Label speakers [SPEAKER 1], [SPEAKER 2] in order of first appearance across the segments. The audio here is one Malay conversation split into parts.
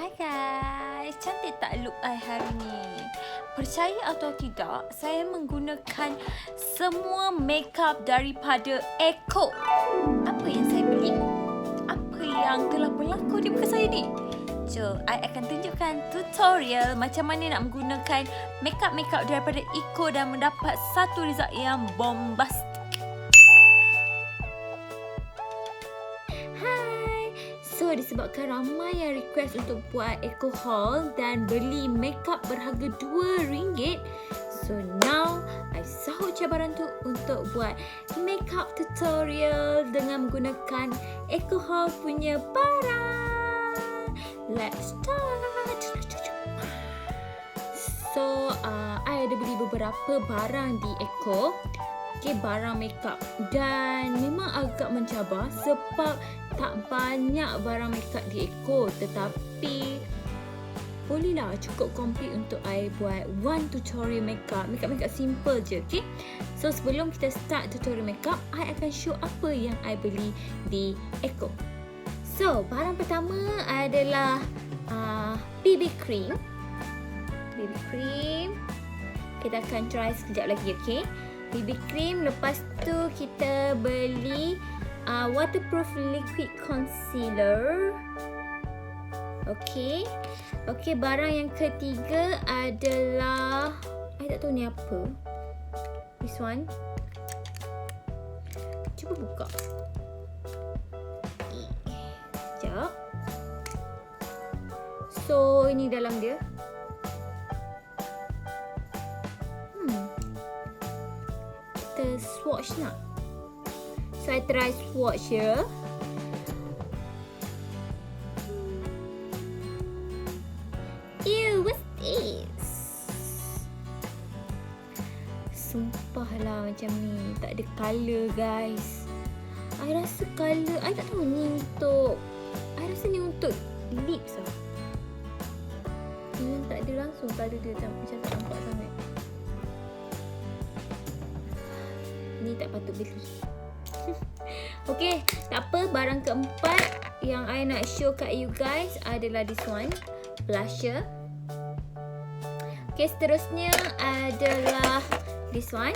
[SPEAKER 1] Hai guys, cantik tak look I hari ni? Percaya atau tidak, saya menggunakan semua makeup daripada Eco. Apa yang saya beli? Apa yang telah berlaku di muka saya ni? Jom, I akan tunjukkan tutorial macam mana nak menggunakan makeup daripada Eco dan mendapat satu result yang bombastik. So, disebabkan ramai yang request untuk buat ecohaul dan beli makeup berharga RM2, so now I sahut cabaran tu untuk buat makeup tutorial dengan menggunakan ecohaul punya barang. Let's start. So, I ada beli beberapa barang di Eco. Okay, barang makeup, dan memang agak mencabar sebab tak banyak barang makeup di Eco, tetapi bolehlah cukup komplit untuk I buat one tutorial makeup simple je. Okay, so sebelum kita start tutorial makeup, I akan show apa yang I beli di Eco. So barang pertama adalah BB cream. Kita akan try sekejap lagi. Okay, BB cream. Lepas tu kita beli waterproof liquid concealer. Okay, barang yang ketiga adalah, I tak tahu ni apa. This one. Cuba buka. Sekejap. So ini dalam dia. Kita swatch nak. So I try swatch here. Ew, what's this? Sumpahlah macam ni, tak ada colour guys. I rasa colour, I tak tahu ni untuk, I rasa ni untuk lips lah. Memang tak ada langsung colour dia, macam tak nampak sangat. Ni tak patut beli. Okay, tak apa. Barang keempat yang I nak show kat you guys adalah this one, blusher. Okay, seterusnya adalah this one.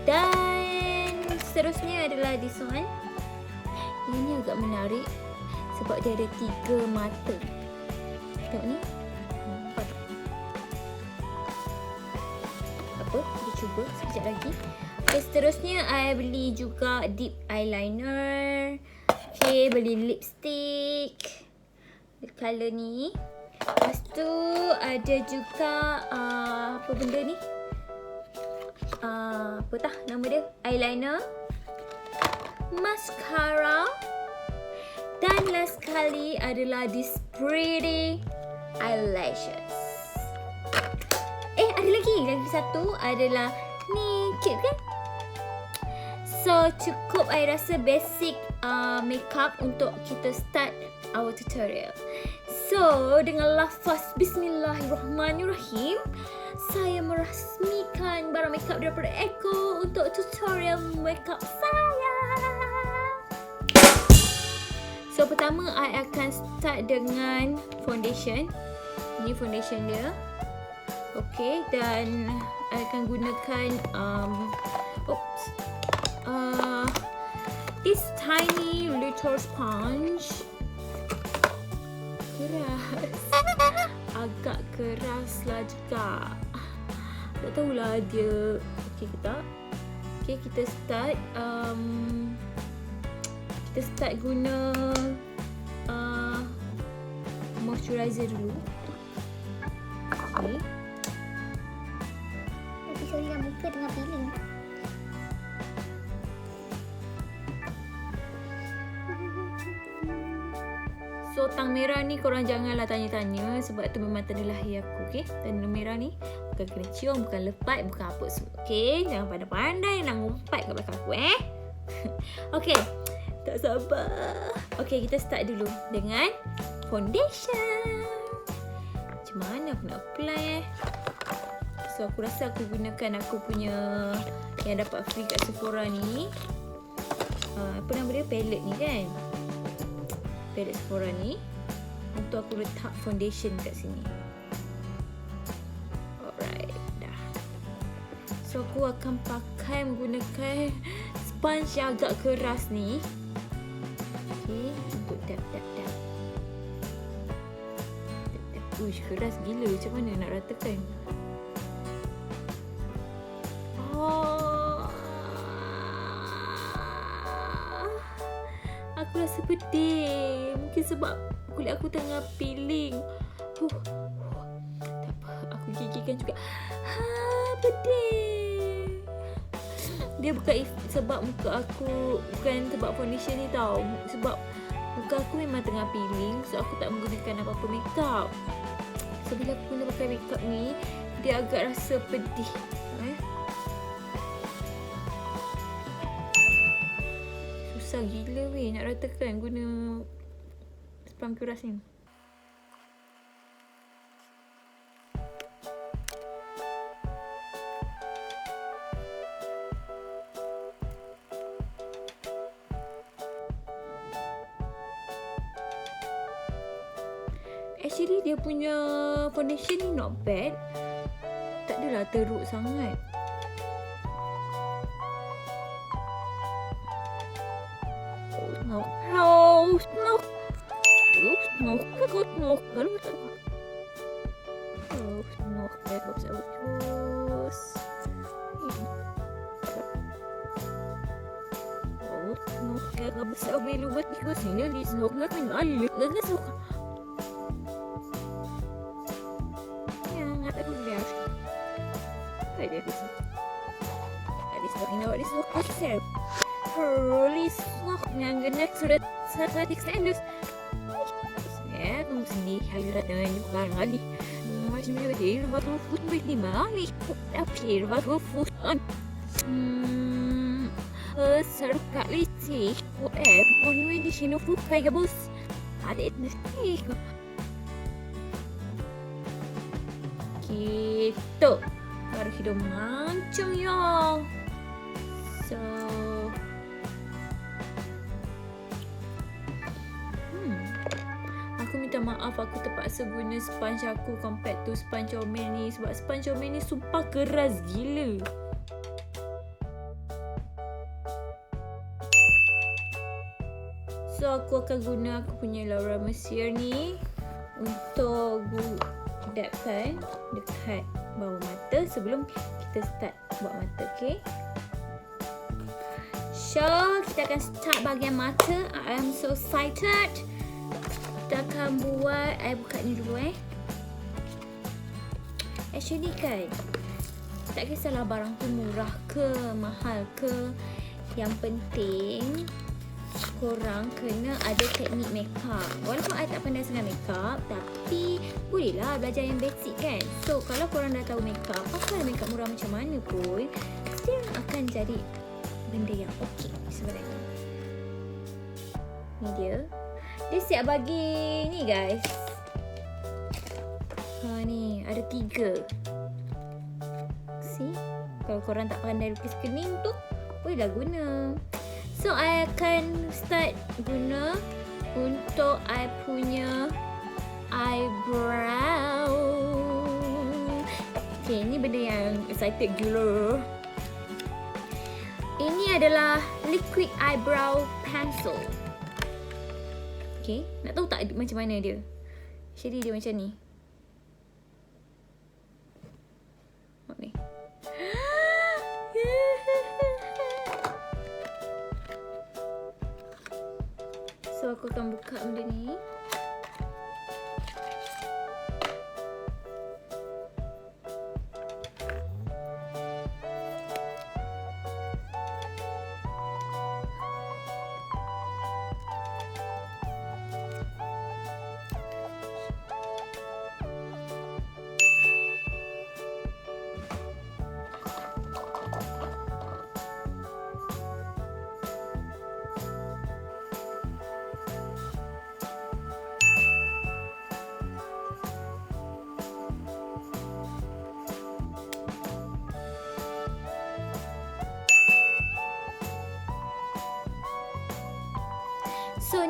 [SPEAKER 1] Dan seterusnya adalah this one. Ini agak menarik sebab dia ada 3 mata. Tengok ni. Apa? Kita cuba sekejap lagi. Okay, seterusnya I beli juga deep eyeliner. Okay, beli lipstick color ni. Lepas tu ada juga apa benda ni? Apa tah nama dia? Eyeliner, mascara, dan last sekali adalah this pretty eyelashes. Ada lagi satu adalah ni, cute kan? So cukup I rasa basic makeup untuk kita start our tutorial. So dengan lafaz Bismillahirrahmanirrahim, saya merasmikan barang makeup daripada Eco untuk tutorial makeup saya. So pertama I akan start dengan foundation. Ini foundation dia. Okay, dan I akan gunakan this tiny little sponge. Keras. Agak keras lah juga. Tak tahulah dia okay ke tak. Okay, kita start guna moisturizer dulu. Okay.
[SPEAKER 2] Nanti sorry muka tengah peeling.
[SPEAKER 1] So tang merah ni korang janganlah tanya-tanya sebab tu memang tanda lahir aku. Okay, tanda merah ni bukan kena cium, bukan lepat, bukan apa semua. Okay, jangan pandai-pandai nak ngumpat kat belakang aku Okay, tak sabar. Okay, kita start dulu dengan foundation. Macam mana aku nak apply So aku rasa aku gunakan aku punya yang dapat free kat Sephora ni. Apa nama dia? Palette ni kan. palette Sephora ni untuk aku letak foundation kat sini. Alright, dah. So aku akan pakai menggunakan sponge yang agak keras ni. Okay, untuk tap. Uish, keras gila. Macam mana nak ratakan? Aku rasa pedih. Mungkin sebab kulit aku tengah peeling. Tak apa, aku gigitkan juga. Pedih. Dia bukan sebab muka aku, bukan sebab foundation ni tau. Sebab muka aku memang tengah peeling, so aku tak menggunakan apa-apa makeup. So bila aku guna pakai makeup ni, dia agak rasa pedih. Susah gila weh nak ratakan guna sponge keras ni. Actually dia punya foundation ni not bad. Tak adalah teruk sangat. Sudah sadik sendus. Ya, kamu sendiri halirat dengan juga kali. Macam mana dia baru food beli mali. Tapi baru food on. Sekali sih. Konwe di sini food kayak bos. Ada ini. Gitu. Baru hidup mancung ya. So aku minta maaf aku terpaksa guna sponge aku compared to sponge comel ni. Sebab sponge comel ni sumpah keras gila. So aku akan guna aku punya Laura Mercier ni untuk dapkan dekat bawah mata sebelum kita start buat mata. Okay, so kita akan start bahagian mata. I am so excited. Kita akan buat, I buka ni dulu Actually kan, tak kisahlah barang tu murah ke mahal ke, yang penting korang kena ada teknik makeup. Walaupun I tak pandai sangat makeup, tapi bolehlah belajar yang basic kan. So kalau korang dah tahu makeup, pakai makeup murah macam mana pun, dia akan jadi benda yang okey sebenarnya. Ni dia. Dia siap bagi ni guys. Ni ada 3. See? Kalau korang tak pandai lukis kening tu, bolehlah guna. So I akan start guna untuk I punya eyebrow. Okay, ni benda yang excited gila. Ini adalah liquid eyebrow pencil. Okay, nak tahu tak macam mana dia? Jadi dia macam ni. Ni. So aku akan buka benda ni.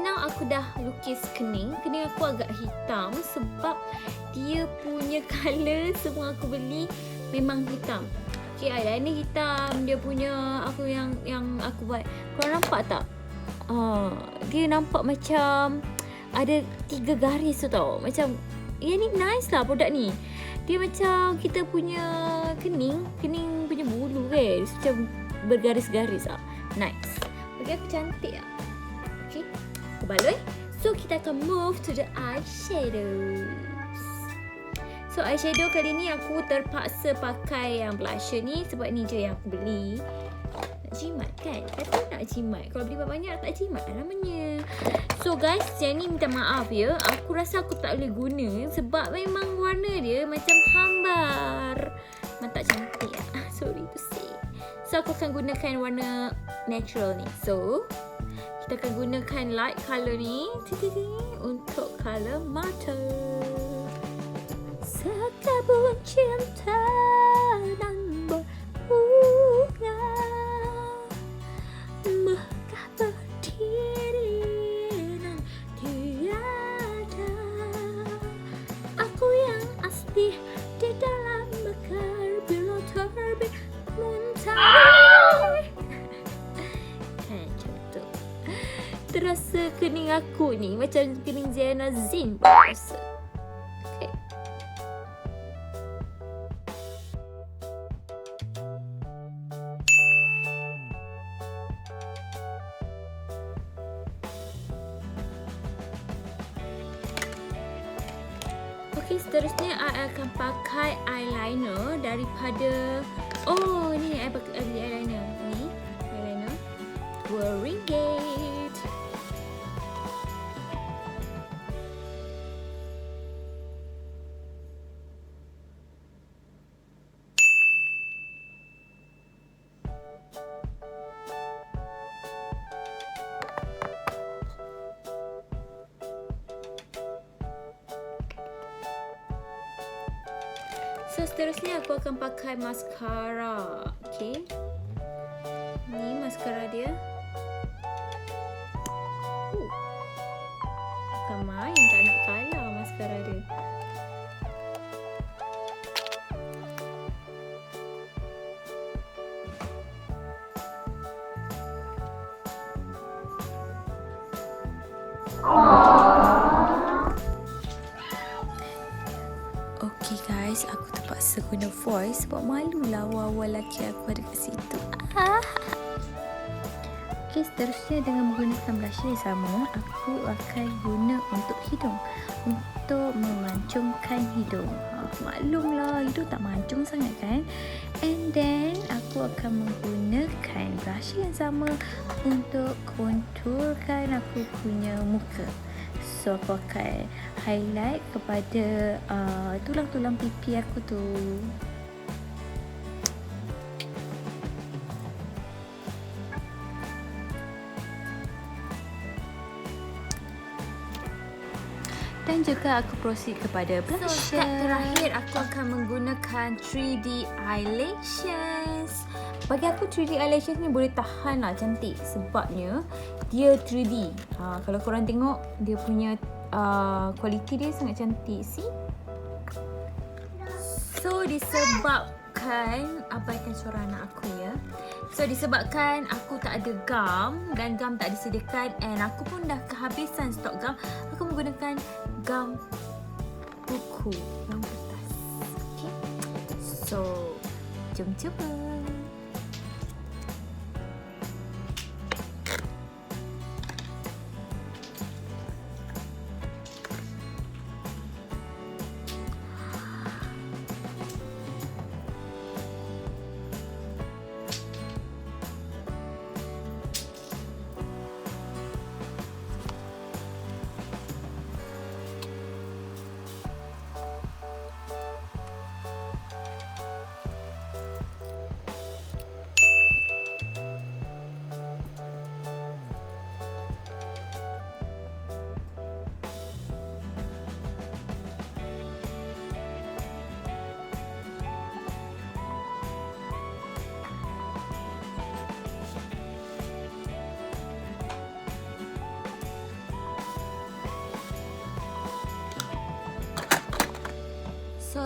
[SPEAKER 1] now aku dah lukis kening. Kening aku agak hitam sebab dia punya colour semua aku beli memang hitam. Okay, eyeliner hitam. Dia punya aku yang aku buat. Korang nampak tak? Dia nampak macam ada 3 garis tu tau. Macam ni nice lah produk ni. Dia macam kita punya kening punya bulu kan. Macam bergaris-garis lah. Nice. Bagi aku cantik lah. Okay, aku baloi. So kita akan move to the eyeshadows. So eyeshadow kali ni aku terpaksa pakai yang blusher ni sebab ni je yang aku beli. Nak jimat kan? Kata nak jimat. Kalau beli banyak tak jimat lah namanya. So guys, yang ni minta maaf ya. Aku rasa aku tak boleh guna sebab memang warna dia macam hambar. Memang tak cantik lah. Sorry to say. So aku akan gunakan warna natural ni. So kita akan gunakan light colour ni untuk colour mata. Sekabut cinta dan berbunga megah berdiri dan tiada aku yang asli di dalam mekar bila terbit mentari. Kan macam tu. Terasa kening aku ni macam kening Ziana Zin rasa. Okay, seterusnya I akan pakai eyeliner daripada ni I beli eyeliner ni. Eyeliner RM2. So seterusnya aku akan pakai mascara. Okay, ni mascara dia. Bukan main, tak nak kalah mascara dia. Okay guys, aku terpaksa guna voice sebab malulah awal-awal lelaki aku ada kat situ. Okay, seterusnya dengan menggunakan blusher yang sama, aku akan guna untuk hidung. Untuk memancungkan hidung. Maklumlah, hidung tak mancung sangat kan. And then, aku akan menggunakan blusher yang sama untuk contourkan aku punya muka. So, aku akan highlight kepada tulang-tulang pipi aku tu. Dan juga aku proceed kepada blusher. So, step terakhir aku akan menggunakan 3D eyelashes. Bagi aku 3D eyelashes ni boleh tahan lah cantik sebabnya dia 3D. Kalau korang tengok dia punya kualiti dia sangat cantik. See? So disebabkan abaikan suara anak aku ya. So disebabkan aku tak ada gum dan gum tak disediakan and aku pun dah kehabisan stok gum, aku menggunakan gum buku, gum kertas. Okay. So jom cuba.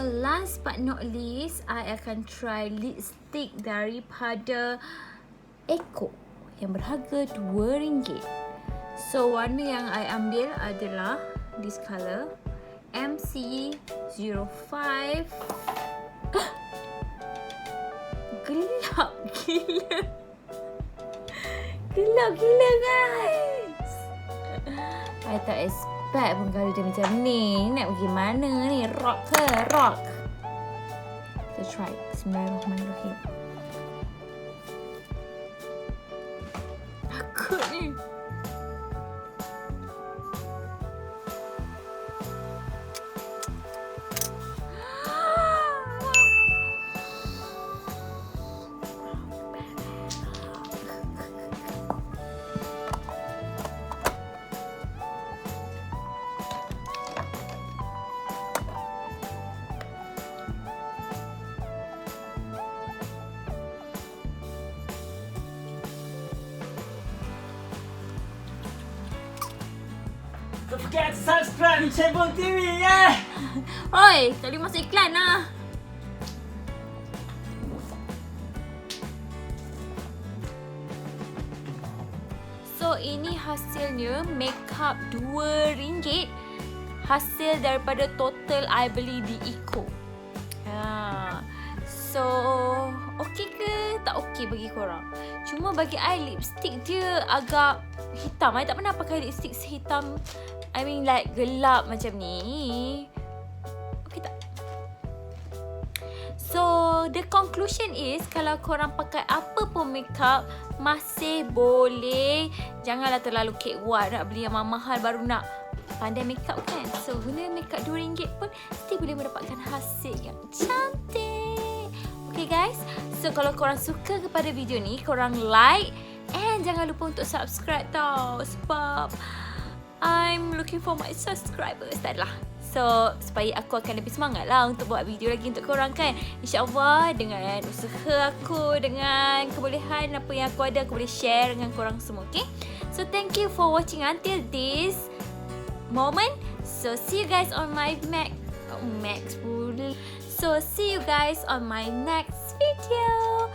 [SPEAKER 1] last but not least, I akan try lipstick daripada Eco yang berharga RM2. So warna yang I ambil adalah this color MC05. Gelap gila. Gelap gila guys. I tak expect pun kalau dia macam ni. Nak pergi mana ni? Rock ke? Rock. Let's try. Bismillahirrahmanirrahim. Takut ni.
[SPEAKER 3] Don't forget to subscribe to Cebong TV, ya!
[SPEAKER 1] Oi, tadi masuk iklan lah. So ini hasilnya makeup RM2. Hasil daripada total I beli di Eco. So okey ke tak okey bagi korang? Cuma bagi I lipstick dia agak hitam. I tak pernah pakai lipstick sehitam, I mean like gelap macam ni. Okey tak? So the conclusion is, kalau korang pakai apa pun makeup masih boleh. Janganlah terlalu kek-wat nak beli yang mahal baru nak pandai makeup kan. So guna makeup RM2 pun still boleh mendapatkan hasil yang cantik. Okay guys, so kalau korang suka kepada video ni, korang like and jangan lupa untuk subscribe tau. Sebab I'm looking for my subscribers. Tak adalah. So supaya aku akan lebih semangat lah untuk buat video lagi untuk korang kan. InsyaAllah dengan usaha aku, dengan kebolehan apa yang aku ada, aku boleh share dengan korang semua. Okay, so thank you for watching until this moment. So see you guys on my So see you guys on my next video.